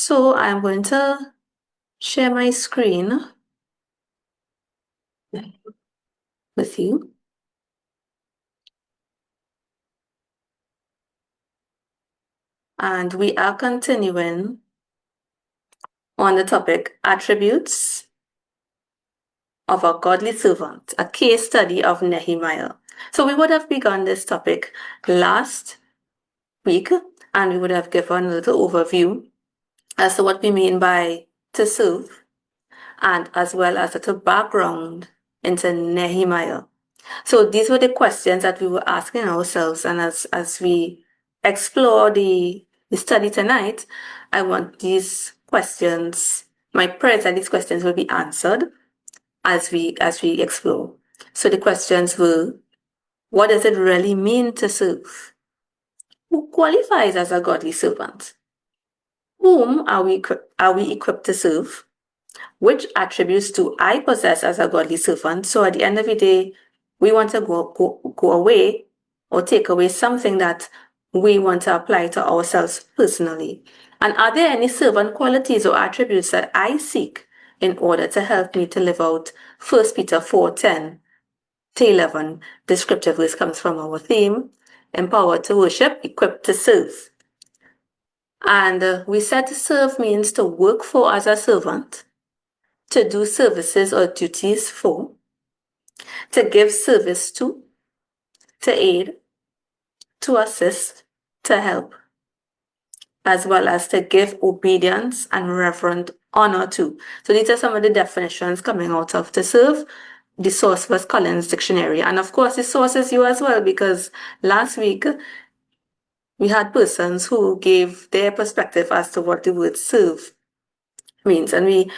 So I'm going to share my screen with you. And we are continuing on the topic attributes of a godly servant, a case study of Nehemiah. So we would have begun this topic last week, and we would have given a little overview as to what we mean by to serve, and as well as a little background into Nehemiah. So these were the questions that we were asking ourselves, and as we explore the study tonight, I want these questions, my prayer that these questions will be answered as we explore. So the questions were, what does it really mean to serve? Who qualifies as a godly servant? Whom are we equipped to serve? Which attributes do I possess as a godly servant? So at the end of the day, we want to go away or take away something that we want to apply to ourselves personally. And are there any servant qualities or attributes that I seek in order to help me to live out 1 Peter 4:10 to 11? The scripture verse comes from our theme, empowered to worship, equipped to serve. And we said to serve means to work for as a servant, to do services or duties for, to give service to aid, to assist, to help, as well as to give obedience and reverent honor to. So these are some of the definitions coming out of to serve. The source was Collins Dictionary. And of course, the source is you as well, because last week we had persons who gave their perspective as to what the word serve means. And we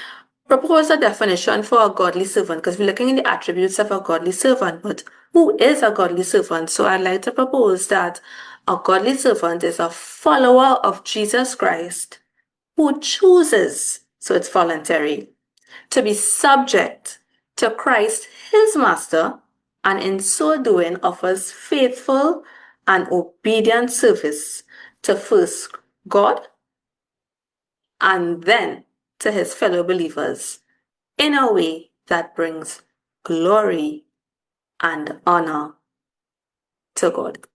propose a definition for a godly servant, because we're looking at the attributes of a godly servant, but who is a godly servant? So I'd like to propose that a godly servant is a follower of Jesus Christ who chooses, so it's voluntary, to be subject to Christ, his master, and in so doing offers faithful and obedient service to first God and then to his fellow believers in a way that brings glory and honor to God.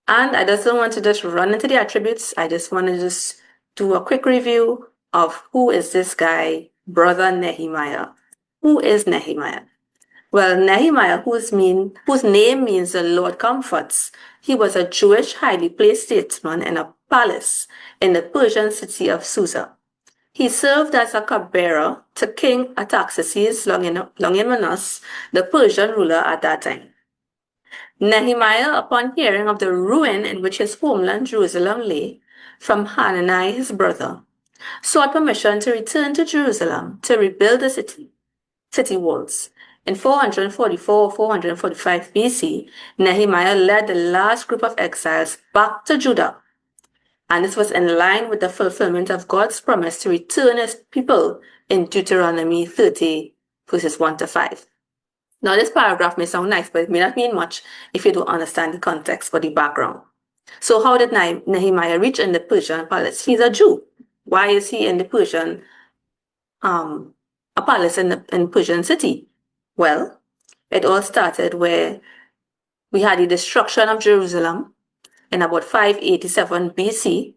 And I just don't want to just run into the attributes. I just want to just do a quick review of who is this guy, Brother Nehemiah. Who is Nehemiah? Well, Nehemiah, whose name means the Lord comforts, he was a Jewish highly placed statesman in a palace in the Persian city of Susa. He served as a cupbearer to King Artaxerxes Longimanus, the Persian ruler at that time. Nehemiah, upon hearing of the ruin in which his homeland Jerusalem lay, from Hanani his brother, sought permission to return to Jerusalem to rebuild the city walls. In 444-445 BC, Nehemiah led the last group of exiles back to Judah, and this was in line with the fulfillment of God's promise to return his people in Deuteronomy 30, verses 1 to 5. Now, this paragraph may sound nice, but it may not mean much if you don't understand the context or the background. So how did Nehemiah reach in the Persian palace? He's a Jew. Why is he in the Persian, a palace in the Persian city? Well, it all started where we had the destruction of Jerusalem in about 587 BC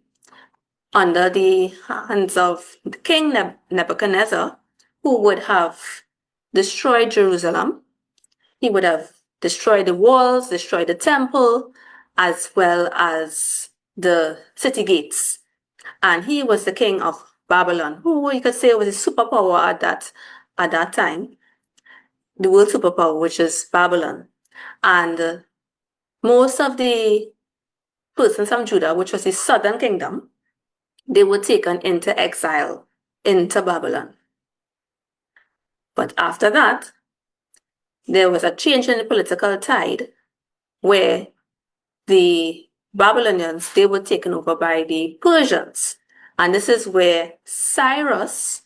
under the hands of King Nebuchadnezzar, who would have destroyed Jerusalem. He would have destroyed the walls, destroyed the temple, as well as the city gates. And he was the king of Babylon, who you could say was a superpower at that time, the world superpower, which is Babylon. And most of the persons from Judah, which was the southern kingdom, they were taken into exile into Babylon. But after that, there was a change in the political tide where the Babylonians, they were taken over by the Persians. And this is where Cyrus,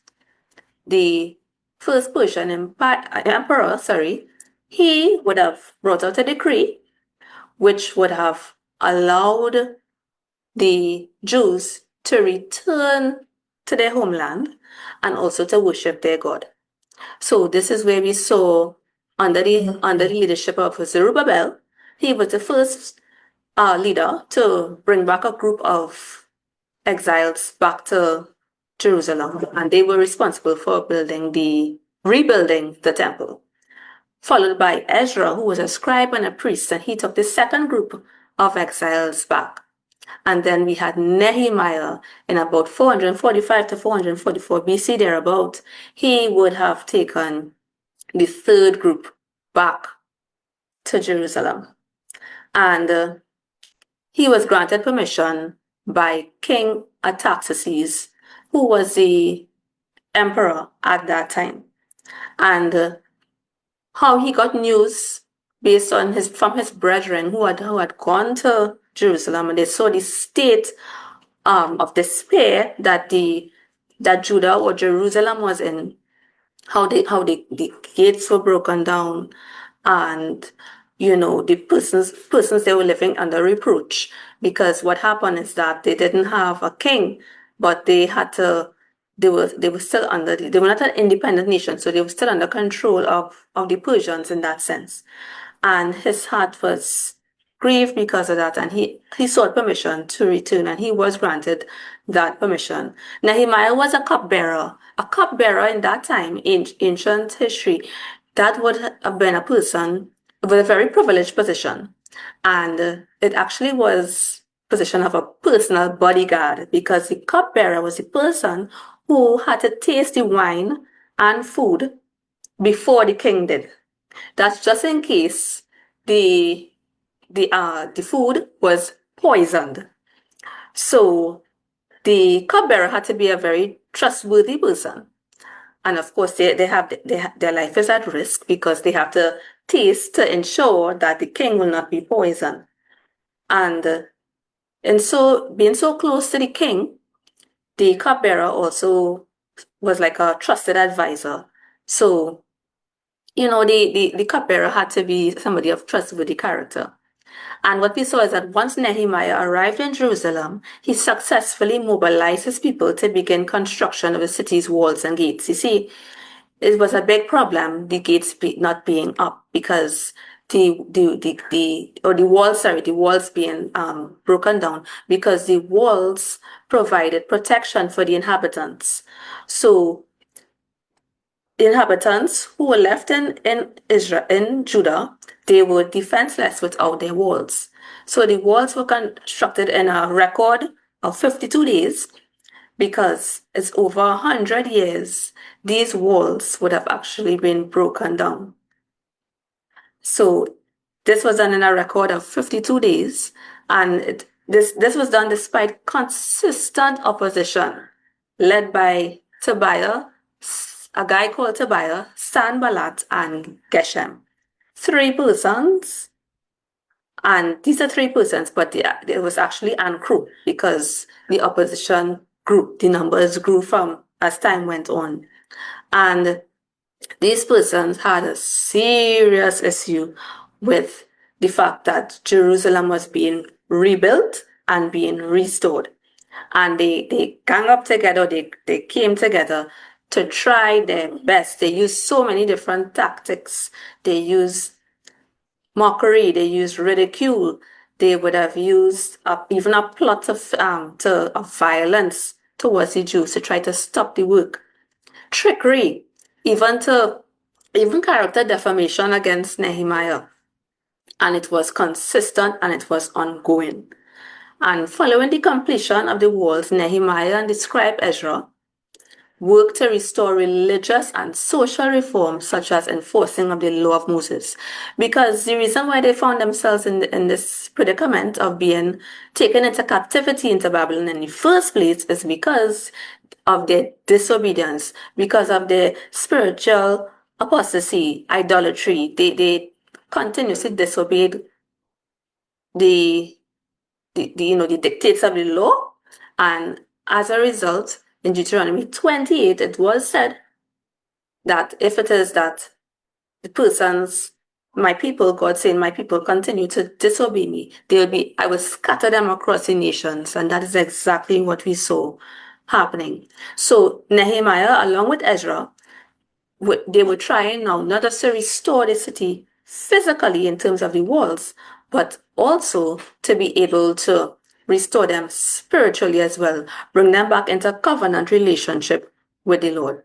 the first Persian emperor, he would have brought out a decree which would have allowed the Jews to return to their homeland and also to worship their God. So this is where we saw under the leadership of Zerubbabel, he was the first leader to bring back a group of exiles back to Jerusalem, and they were responsible for rebuilding the temple. Followed by Ezra, who was a scribe and a priest, and he took the second group of exiles back. And then we had Nehemiah in about 445 to 444 BC, thereabout. He would have taken the third group back to Jerusalem. And he was granted permission by King Artaxerxes, who was the emperor at that time. And how he got news based on from his brethren who had gone to Jerusalem, and they saw the state of despair that Judah or Jerusalem was in, how the gates were broken down, and the persons they were living under reproach, because what happened is that they didn't have a king, but they were still they were not an independent nation, so they were still under control of the Persians in that sense. And his heart was grieved because of that, and he sought permission to return, and he was granted that permission. Nehemiah was a cupbearer. A cupbearer in that time, in ancient history, that would have been a person with a very privileged position. And it actually was position of a personal bodyguard, because the cupbearer was the person who had to taste the wine and food before the king did. That's just in case the food was poisoned. So the cupbearer had to be a very trustworthy person. And of course, their life is at risk, because they have to taste to ensure that the king will not be poisoned. And so being so close to the king, the cupbearer also was like a trusted advisor. So, the cupbearer had to be somebody of trustworthy character. And what we saw is that once Nehemiah arrived in Jerusalem, he successfully mobilized his people to begin construction of the city's walls and gates. You see, it was a big problem, the gates not being up, because the walls being broken down, because the walls provided protection for the inhabitants. So the inhabitants who were left in Judah, they were defenseless without their walls. So the walls were constructed in a record of 52 days, because it's over 100 years these walls would have actually been broken down. So this was done in a record of 52 days, and this was done despite consistent opposition led by Tobiah, a guy called Tobiah, Sanballat, and Geshem. 3 persons, and these are 3 persons, but there was actually an crew, because the opposition grew, the numbers grew from as time went on. And these persons had a serious issue with the fact that Jerusalem was being rebuilt and being restored. And they gang up together, they came together to try their best. They used so many different tactics. They used mockery, they used ridicule. They would have used even a plot of violence towards the Jews to try to stop the work. Trickery, even character defamation against Nehemiah. And it was consistent and it was ongoing. And following the completion of the walls, Nehemiah and the scribe Ezra worked to restore religious and social reforms, such as enforcing of the law of Moses. Because the reason why they found themselves in this predicament of being taken into captivity into Babylon in the first place is because of their disobedience, because of their spiritual apostasy, idolatry. They continuously disobeyed the dictates of the law, and as a result, in Deuteronomy 28, it was said that if it is that the persons my people, God saying, my people continue to disobey me, I will scatter them across the nations. And that is exactly what we saw happening. So Nehemiah, along with Ezra, they were trying now not just to restore the city physically in terms of the walls, but also to be able to restore them spiritually as well, bring them back into covenant relationship with the Lord.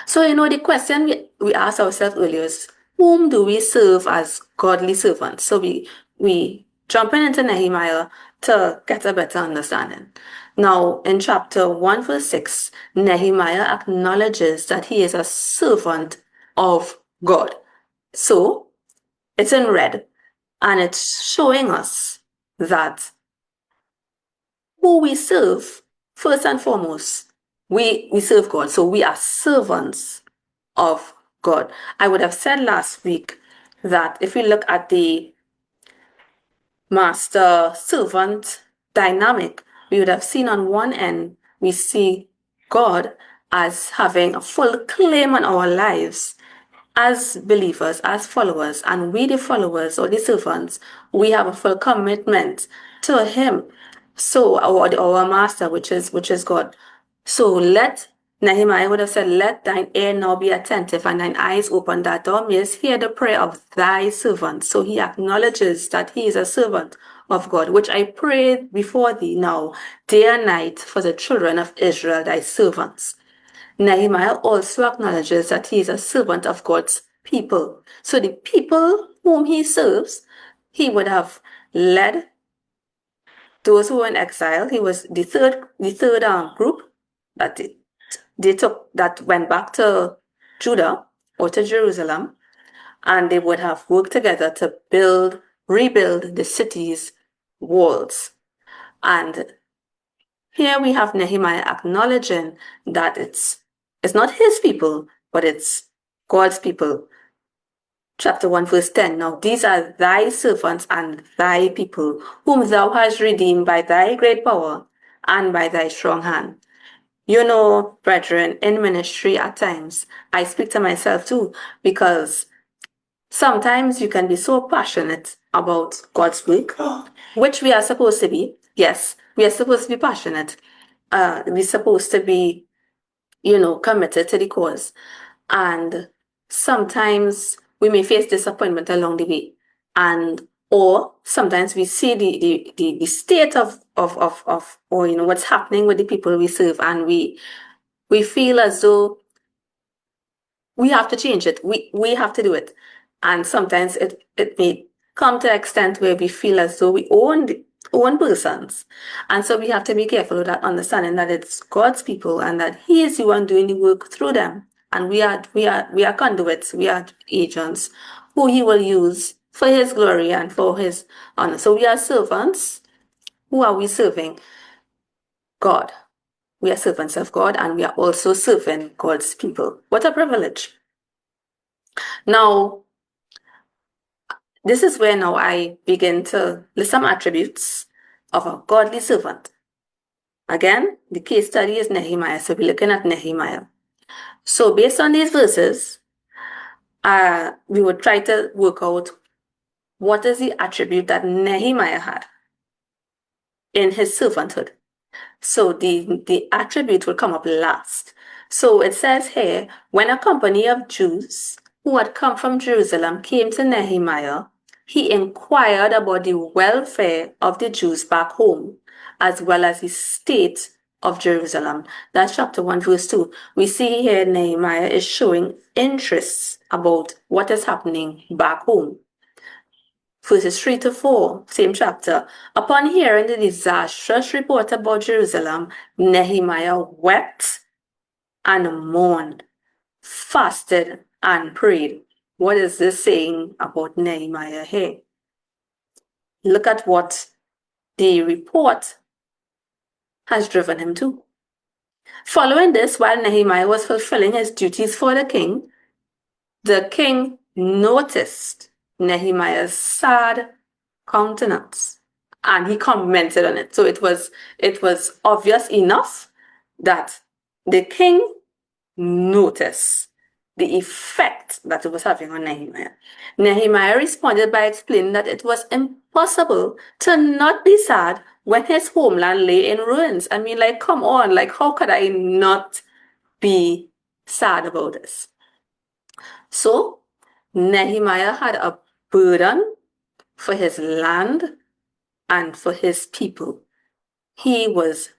So, the question we asked ourselves earlier is, whom do we serve as godly servants? So we jumping into Nehemiah to get a better understanding. Now, in chapter 1, verse 6, Nehemiah acknowledges that he is a servant of God. So, it's in red, and it's showing us that who we serve, first and foremost, we serve God. So we are servants of God. I would have said last week that if we look at the master-servant dynamic, we would have seen on one end, we see God as having a full claim on our lives as believers, as followers, and we the followers or the servants, we have a full commitment to Him. So our master, which is God. So Nehemiah would have said, let thine ear now be attentive and thine eyes open, that thou mayest hear the prayer of thy servant. So he acknowledges that he is a servant of God, which I pray before thee now, day and night, for the children of Israel, thy servants. Nehemiah also acknowledges that he is a servant of God's people. So the people whom he serves, he would have led those who were in exile. He was the third group that that went back to Judah or to Jerusalem, and they would have worked together to rebuild the city's walls. And here we have Nehemiah acknowledging that it's not his people, but it's God's people. Chapter 1, verse 10. Now these are thy servants and thy people, whom thou hast redeemed by thy great power and by thy strong hand. Brethren, in ministry at times, I speak to myself too, because sometimes you can be so passionate about God's work, which we are supposed to be. Yes, we are supposed to be passionate. We're supposed to be, committed to the cause. And sometimes we may face disappointment along the way. Or sometimes we see the state of what's happening with the people we serve, and we feel as though we have to change it. We have to do it. And sometimes it may come to an extent where we feel as though we own persons. And so we have to be careful with that understanding that it's God's people and that He is the one doing the work through them. And we are conduits, we are agents who He will use for His glory and for His honor. So we are servants. Who are we serving? God. We are servants of God, and we are also serving God's people. What a privilege. Now, this is where now I begin to list some attributes of a godly servant. Again, the case study is Nehemiah, so we're looking at Nehemiah. So based on these verses, we would try to work out what is the attribute that Nehemiah had in his servanthood. So the attribute will come up last. So it says here, when a company of Jews who had come from Jerusalem came to Nehemiah, he inquired about the welfare of the Jews back home, as well as the state of Jerusalem. That's chapter 1, verse 2. We see here Nehemiah is showing interest about what is happening back home. Verses 3 to 4, same chapter. Upon hearing the disastrous report about Jerusalem, Nehemiah wept and mourned, fasted and prayed. What is this saying about Nehemiah here? Look at what the report has driven him to. Following this, while Nehemiah was fulfilling his duties for the king noticed Nehemiah's sad countenance, and he commented on it. So it was obvious enough that the king noticed the effect that it was having on Nehemiah. Nehemiah responded by explaining that it was impossible to not be sad when his homeland lay in ruins. I mean, like, come on, like, how could I not be sad about this? So, Nehemiah had a burden for his land and for his people. He was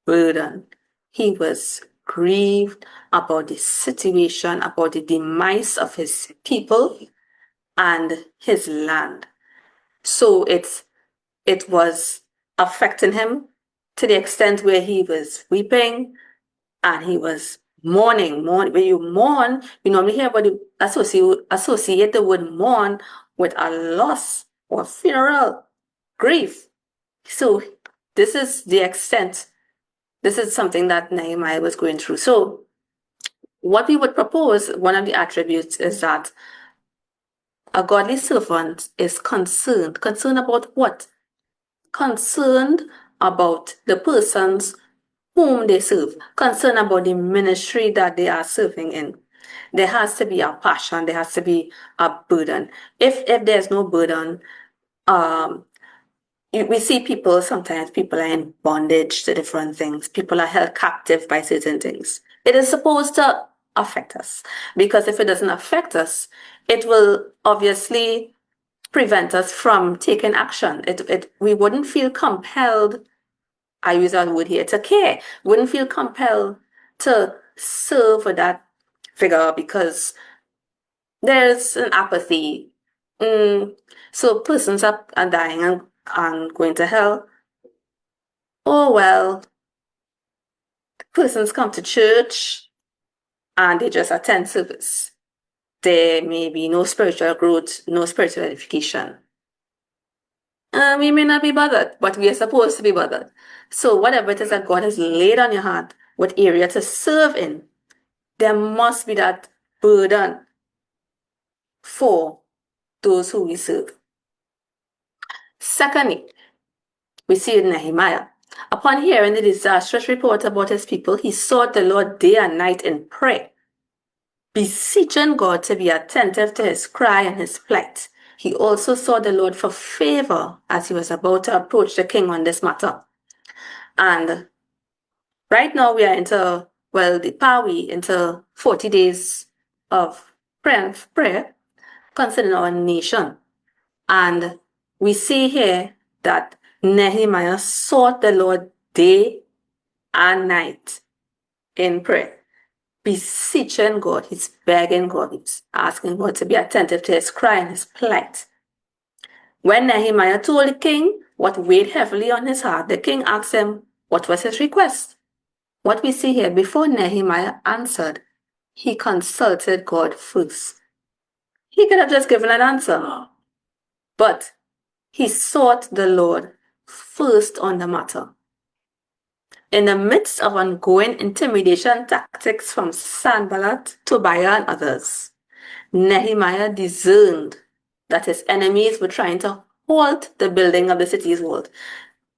burdened. He was grieved about the situation, about the demise of his people and his land. So it was affecting him to the extent where he was weeping and he was mourning. When you mourn, you normally hear about associate the word mourn with a loss or funeral, grief. So this is the extent. This is something that Nehemiah was going through. So what we would propose, one of the attributes is that a godly servant is concerned. Concerned about what? Concerned about the persons whom they serve. Concerned about the ministry that they are serving in. There has to be a passion. There has to be a burden. If there's no burden, we see sometimes people are in bondage to different things. People are held captive by certain things. It is supposed to affect us, because if it doesn't affect us, it will obviously prevent us from taking action. We wouldn't feel compelled, I use that word here, to care. Wouldn't feel compelled to serve for that figure because there's an apathy. So persons are dying and going to hell. Oh, well, persons come to church and they just attend service. There may be no spiritual growth, no spiritual edification. We may not be bothered, but we are supposed to be bothered. So whatever it is that God has laid on your heart, what area to serve in, there must be that burden for those who we serve. Secondly, we see in Nehemiah, upon hearing the disastrous report about his people, he sought the Lord day and night in prayer, beseeching God to be attentive to his cry and his plight. He also sought the Lord for favor as he was about to approach the king on this matter. And right now we are into 40 days of prayer concerning our nation. And we see here that Nehemiah sought the Lord day and night in prayer, beseeching God. He's begging God. He's asking God to be attentive to his cry and his plight. When Nehemiah told the king what weighed heavily on his heart, the king asked him what was his request. What we see here, before Nehemiah answered, he consulted God first. He could have just given an answer, but he sought the Lord first on the matter. In the midst of ongoing intimidation tactics from Sanballat, Tobiah, and others, Nehemiah discerned that his enemies were trying to halt the building of the city's wall.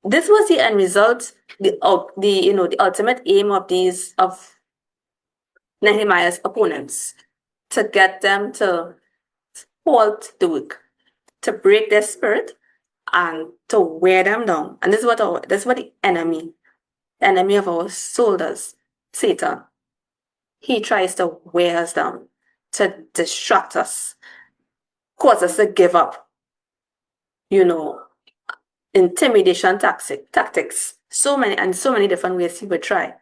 This was the end result, the ultimate aim of Nehemiah's opponents, to get them to halt the work, to break their spirit, and to wear them down. And this is what the enemy of our soul does, Satan. He tries to wear us down, to distract us, cause us to give up. Intimidation tactics. So many different ways he would try.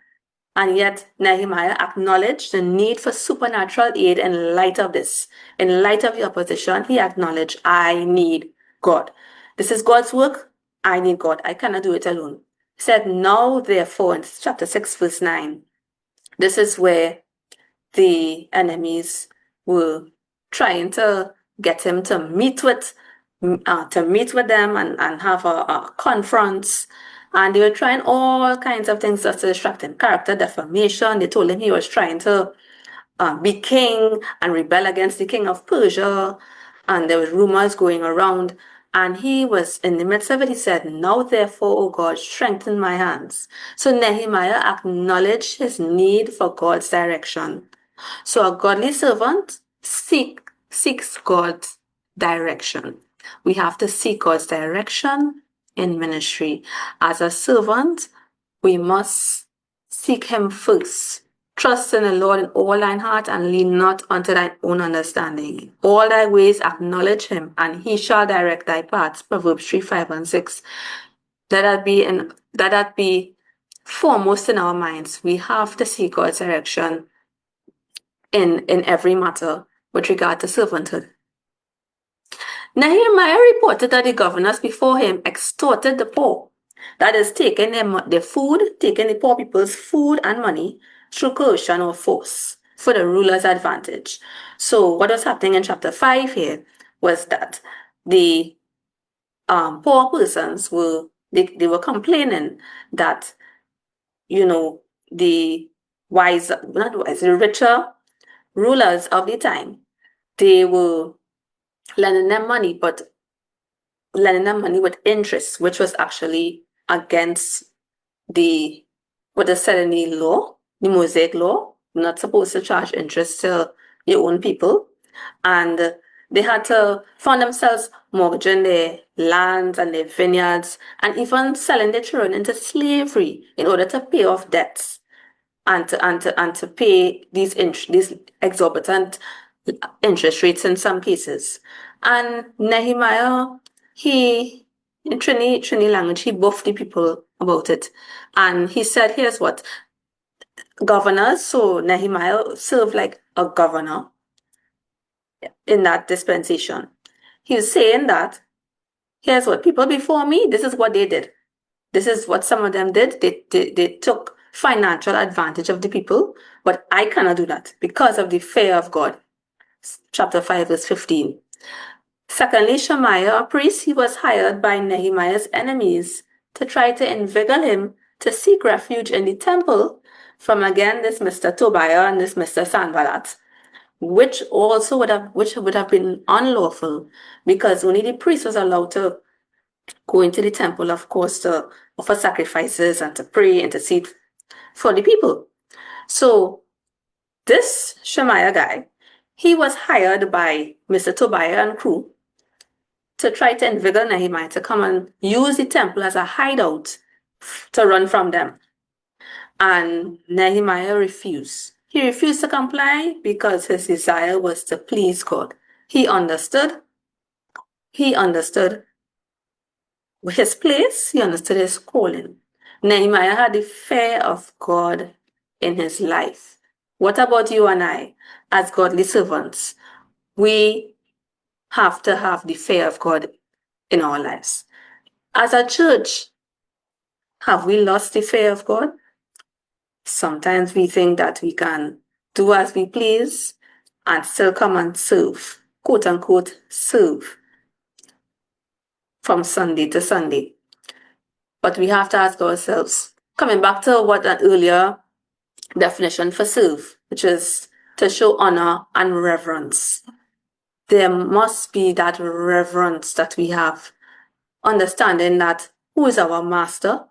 And yet Nehemiah acknowledged the need for supernatural aid in light of this. In light of the opposition, he acknowledged, I need God. This is God's work. I need God. I cannot do it alone. He said, now therefore, in chapter 6, verse 9, this is where the enemies were trying to get him to meet with them and have a conference. And they were trying all kinds of things just to distract him. Character defamation. They told him he was trying to be king and rebel against the king of Persia. And there was rumors going around. And he was in the midst of it. He said, now therefore, O God, strengthen my hands. So Nehemiah acknowledged his need for God's direction. So a godly servant seeks God's direction. We have to seek God's direction in ministry. As a servant, we must seek Him first. Trust in the Lord in all thine heart and lean not unto thine own understanding. All thy ways acknowledge Him, and He shall direct thy paths. Proverbs 3, 5, and 6. Let that be foremost in our minds. We have to seek God's direction in every matter with regard to servanthood. Nehemiah reported that the governors before him extorted the poor. That is, taking their food, taking the poor people's food and money through coercion or force for the ruler's advantage. So what was happening in chapter 5 here was that the poor persons were complaining that, the the richer rulers of the time, they were lending them money, but lending them money with interest, which was actually against what is said in the law, the Mosaic law. You're not supposed to charge interest to your own people. And they had to find themselves mortgaging their lands and their vineyards and even selling their children into slavery in order to pay off debts and to pay these exorbitant interest rates in some cases. And Nehemiah, he, in Trini language, he buffed the people about it. And he said, here's what governors, so Nehemiah served like a governor in that dispensation. He was saying that, here's what people before me, this is what they did. This is what some of them did. They took financial advantage of the people, but I cannot do that because of the fear of God. Chapter 5, verse 15. Secondly, Shemaiah, a priest, he was hired by Nehemiah's enemies to try to inveigle him to seek refuge in the temple from, again, this Mr. Tobiah and this Mr. Sanballat, which would have been unlawful because only the priest was allowed to go into the temple, of course, to offer sacrifices and to pray, intercede for the people. So this Shemaiah guy, he was hired by Mr. Tobiah and crew to try to inveigle Nehemiah to come and use the temple as a hideout to run from them. And Nehemiah refused. He refused to comply because his desire was to please God. He understood his place, he understood his calling. Nehemiah had the fear of God in his life. What about you and I, as godly servants? We have to have the fear of God in our lives. As a church, have we lost the fear of God? Sometimes we think that we can do as we please and still come and serve, quote unquote, serve from Sunday to Sunday. But we have to ask ourselves, coming back to what an earlier definition for serve, which is to show honor and reverence. There must be that reverence that we have, understanding that who is our master,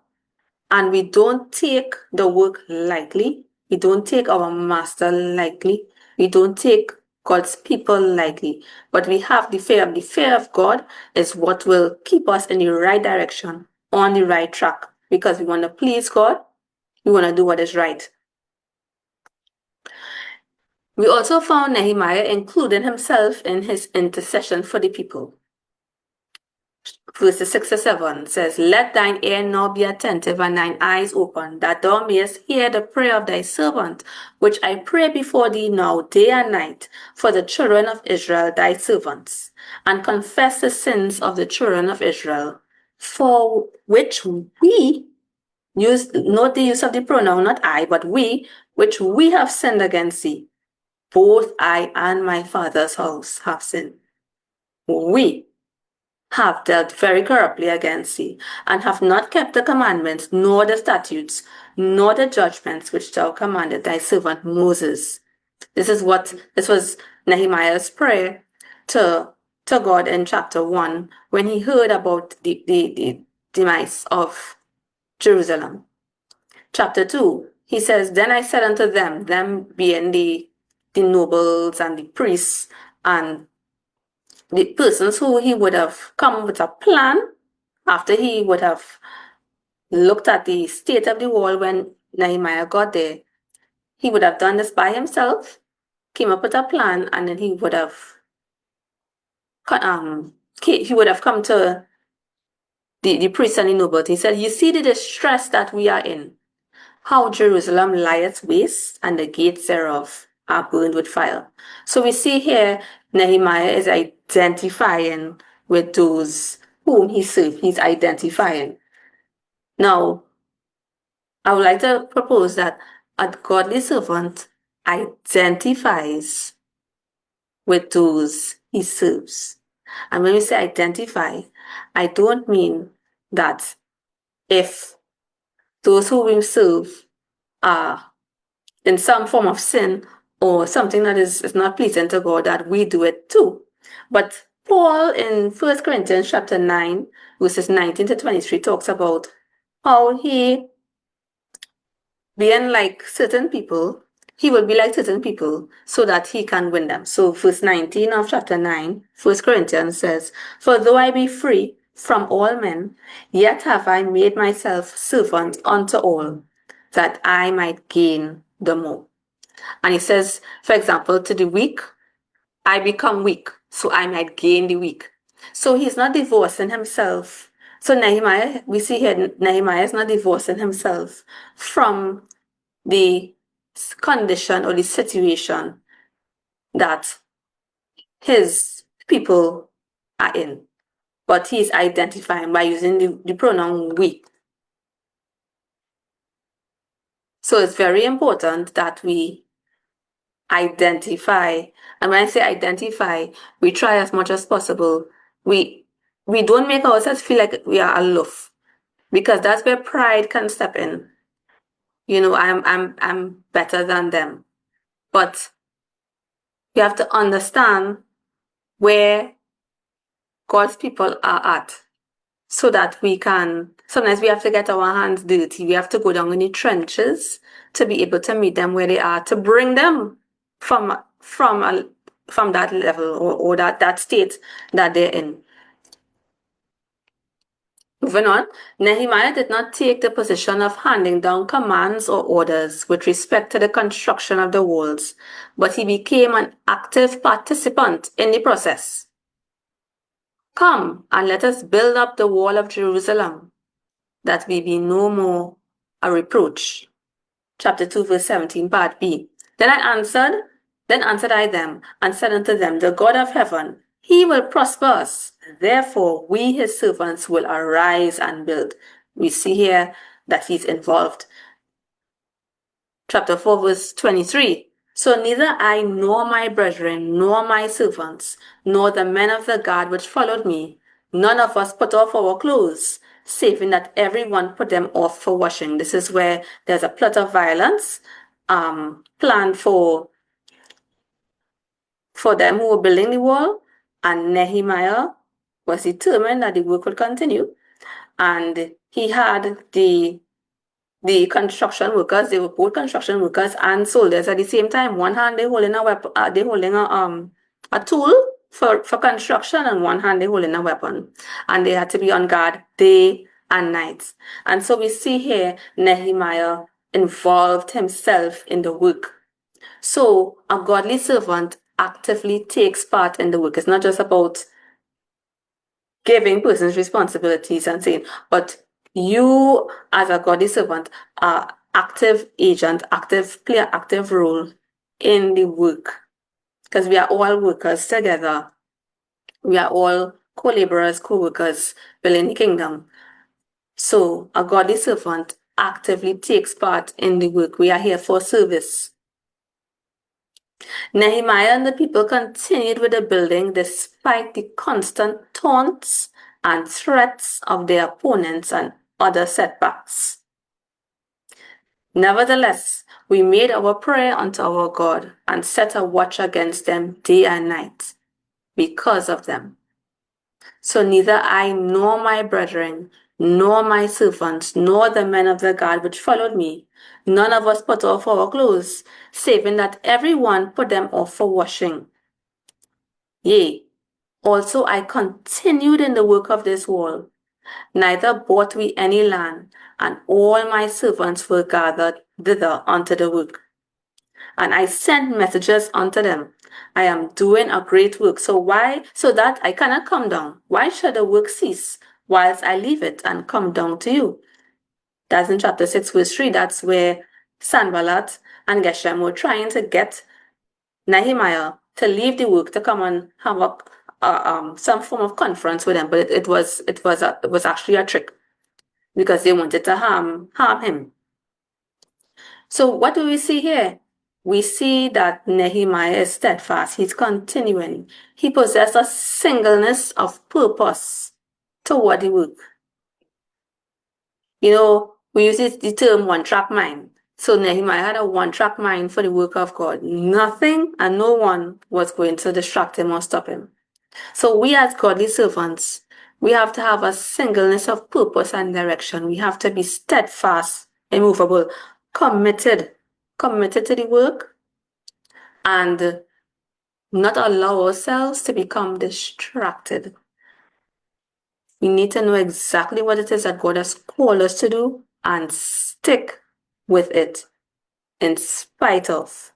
and we don't take the work lightly. We don't take our master lightly. We don't take God's people lightly. But we have the fear. The fear of God is what will keep us in the right direction, on the right track, because we want to please God. We want to do what is right. We also found Nehemiah including himself in his intercession for the people. Verses 6 to 7 says, Let thine ear now be attentive and thine eyes open, that thou mayest hear the prayer of thy servant, which I pray before thee now day and night for the children of Israel, thy servants, and confess the sins of the children of Israel, for which we, note the use of the pronoun, not I, but we, which we have sinned against thee. Both I and my father's house have sinned. We have dealt very corruptly against thee, and have not kept the commandments, nor the statutes, nor the judgments which thou commanded thy servant Moses. This was Nehemiah's prayer to God in chapter 1 when he heard about the demise of Jerusalem. Chapter 2, he says, Then I said unto them being the the nobles and the priests and the persons who he would have come with a plan after he would have looked at the state of the wall when Nehemiah got there. He would have done this by himself, came up with a plan, and then he would have come to the priests and the nobles. He said, "You see the distress that we are in, how Jerusalem lieth waste, and the gates thereof are burned with fire." So we see here Nehemiah is identifying with those whom he served. He's identifying. Now, I would like to propose that a godly servant identifies with those he serves. And when we say identify, I don't mean that if those who we serve are in some form of sin or something that is not pleasing to God, that we do it too. But Paul in 1 Corinthians chapter 9, verses 19 to 23 talks about how he, being like certain people, he will be like certain people so that he can win them. So verse 19 of chapter 9, 1 Corinthians says, "For though I be free from all men, yet have I made myself servant unto all, that I might gain the more." And he says, for example, to the weak, I become weak, so I might gain the weak. So he's not divorcing himself. So Nehemiah, we see here, Nehemiah is not divorcing himself from the condition or the situation that his people are in. But he is identifying by using the pronoun we. So it's very important that we identify. And when I say identify, we try as much as possible. We don't make ourselves feel like we are aloof, because that's where pride can step in. You know, I'm better than them. But we have to understand where God's people are at, so that we can, sometimes we have to get our hands dirty. We have to go down in the trenches to be able to meet them where they are, to bring them from that level or that state that they're in. Moving on, Nehemiah did not take the position of handing down commands or orders with respect to the construction of the walls, but he became an active participant in the process. "Come, and let us build up the wall of Jerusalem, that we be no more a reproach." Chapter 2, verse 17, part B. Then answered I them, and said unto them, "The God of heaven, he will prosper us. Therefore, we his servants will arise and build." We see here that he's involved. Chapter 4, verse 23. "So neither I nor my brethren, nor my servants, nor the men of the guard which followed me, none of us put off our clothes, saving that everyone put them off for washing." This is where there's a plot of violence planned for them who were building the wall, and Nehemiah was determined that the work would continue. And he had the construction workers, they were both construction workers and soldiers at the same time. One hand they holding a weapon, they holding a tool for construction, and one hand they holding a weapon. And they had to be on guard day and night. And so we see here Nehemiah involved himself in the work. So a godly servant actively takes part in the work. It's not just about giving persons responsibilities and saying, but you as a godly servant are active agent, play an active role in the work, because we are all workers together. We are all co-laborers, co-workers building the kingdom. So a godly servant actively takes part in the work. We are here for service. Nehemiah and the people continued with the building despite the constant taunts and threats of their opponents and other setbacks. "Nevertheless, we made our prayer unto our God and set a watch against them day and night because of them. So neither I nor my brethren, nor my servants, nor the men of the guard which followed me. None of us put off our clothes, saving that every one put them off for washing. Yea, also I continued in the work of this wall, neither bought we any land, and all my servants were gathered thither unto the work. And I sent messengers unto them. I am doing a great work. So why? So that I cannot come down. Why should the work cease whilst I leave it and come down to you? That's in chapter 6, verse 3. That's where Sanballat and Geshem were trying to get Nehemiah to leave the work to come and have some form of conference with them. But it was actually a trick because they wanted to harm him. So what do we see here? We see that Nehemiah is steadfast. He's continuing. He possessed a singleness of purpose toward the work. You know, we use the term one-track mind. So Nehemiah had a one-track mind for the work of God. Nothing and no one was going to distract him or stop him. So we as godly servants, we have to have a singleness of purpose and direction. We have to be steadfast, immovable, committed to the work, and not allow ourselves to become distracted. We need to know exactly what it is that God has called us to do and stick with it in spite of.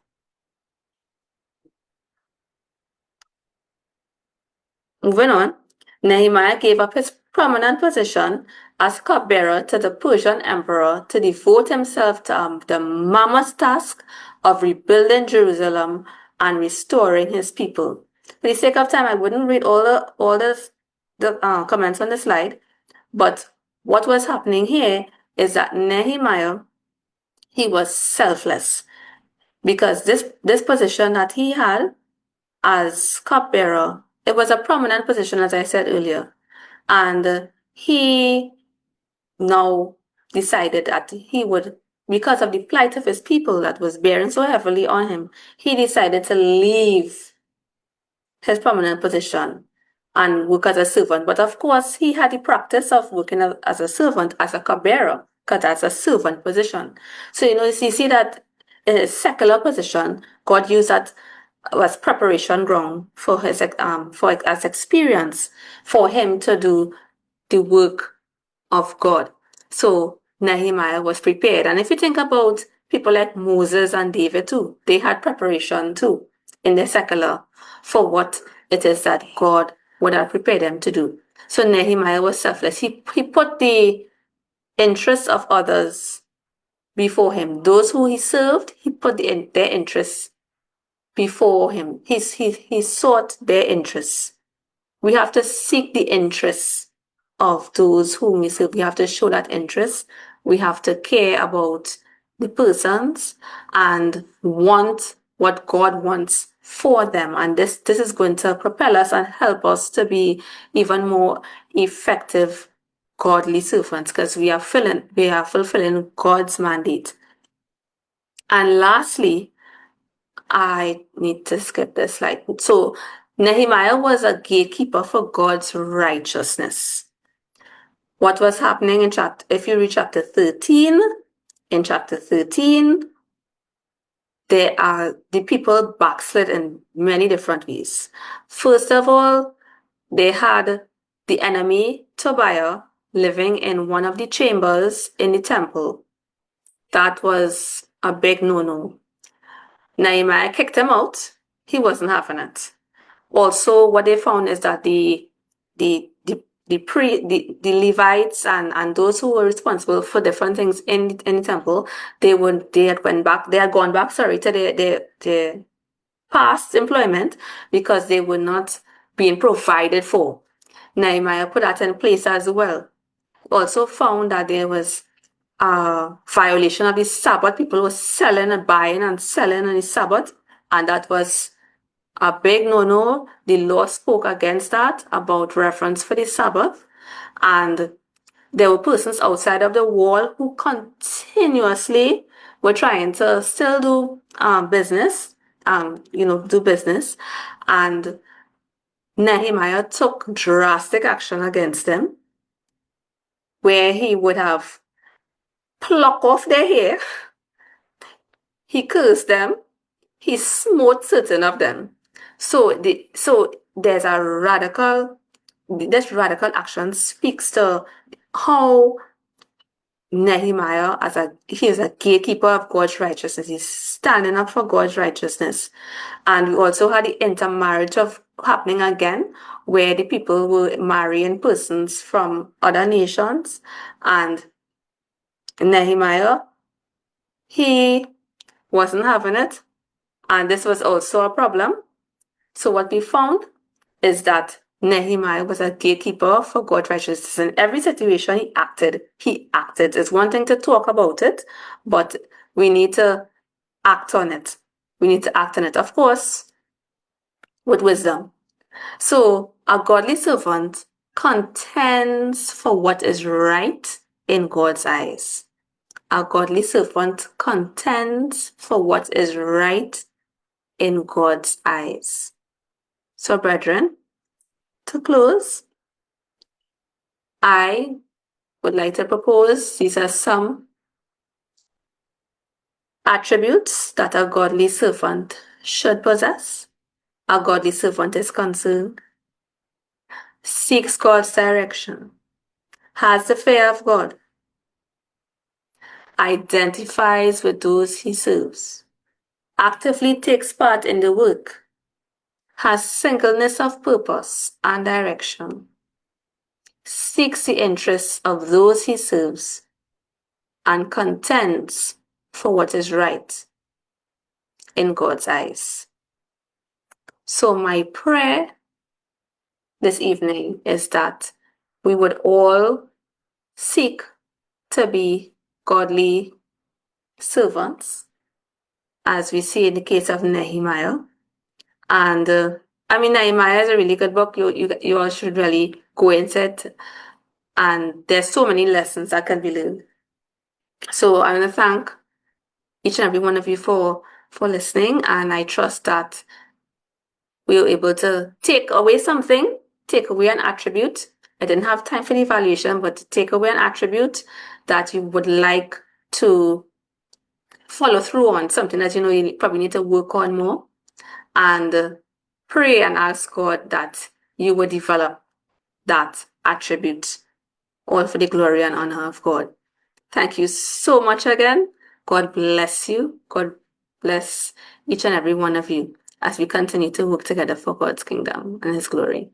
Moving on, Nehemiah gave up his prominent position as cupbearer to the Persian emperor to devote himself to the mammoth task of rebuilding Jerusalem and restoring his people. For the sake of time, I wouldn't read all the comments on the slide, but what was happening here is that Nehemiah, he was selfless, because this position that he had as cupbearer, it was a prominent position, as I said earlier, and he now decided that he would, because of the plight of his people that was bearing so heavily on him, he decided to leave his prominent position and work as a servant. But of course, he had the practice of working as a servant, as a cupbearer, because that's a servant position. So, you see that in his secular position, God used that as preparation ground for his as experience for him to do the work of God. So Nehemiah was prepared. And if you think about people like Moses and David too, they had preparation too in the secular for what it is that God would have prepared them to do. So Nehemiah was selfless. He put the interests of others before him. Those who he served, he put their interests before him. He sought their interests. We have to seek the interests of those whom we serve. We have to show that interest. We have to care about the persons and want what God wants for them. And this is going to propel us and help us to be even more effective godly servants, because we are fulfilling God's mandate. And lastly, I need to skip this slide. So Nehemiah was a gatekeeper for God's righteousness. What was happening if you read chapter 13, in chapter 13, the people backslid in many different ways. First of all, they had the enemy Tobiah living in one of the chambers in the temple. That was a big no-no. Nehemiah kicked him out. He wasn't having it. Also, what they found is that the Levites and those who were responsible for different things in the temple, they had gone back to their past employment because they were not being provided for. Nehemiah put that in place as well. Also found that there was a violation of the Sabbath. People were selling and buying and selling on the Sabbath, and that was a big no-no. The law spoke against that, about reverence for the Sabbath. And there were persons outside of the wall who continuously were trying to still do business. And Nehemiah took drastic action against them. where he would have plucked off their hair, he cursed them, he smote certain of them. So there's a radical, this radical action speaks to how Nehemiah, he is a gatekeeper of God's righteousness. He's standing up for God's righteousness. And we also had the intermarriage of happening again, where the people were marrying persons from other nations. And Nehemiah, he wasn't having it. And this was also a problem. So what we found is that Nehemiah was a gatekeeper for God's righteousness. In every situation he acted. It's one thing to talk about it, but we need to act on it. Of course, with wisdom. So a godly servant contends for what is right in God's eyes. A godly servant contends for what is right in God's eyes. So, brethren, to close, I would like to propose these are some attributes that a godly servant should possess. A godly servant is concerned, seeks God's direction, has the fear of God, identifies with those he serves, actively takes part in the work, has singleness of purpose and direction, seeks the interests of those he serves, and contends for what is right in God's eyes. So my prayer this evening is that we would all seek to be godly servants, as we see in the case of Nehemiah. And Nehemiah is a really good book. You all should really go into it. And there's so many lessons that can be learned. So I want to thank each and every one of you for listening. And I trust that we were able to take away an attribute. I didn't have time for the evaluation, but to take away an attribute that you would like to follow through on, something that you probably need to work on more, and pray and ask God that you would develop that attribute, all for the glory and honor of God. Thank you so much again. God bless you. God bless each and every one of you as we continue to work together for God's kingdom and His glory.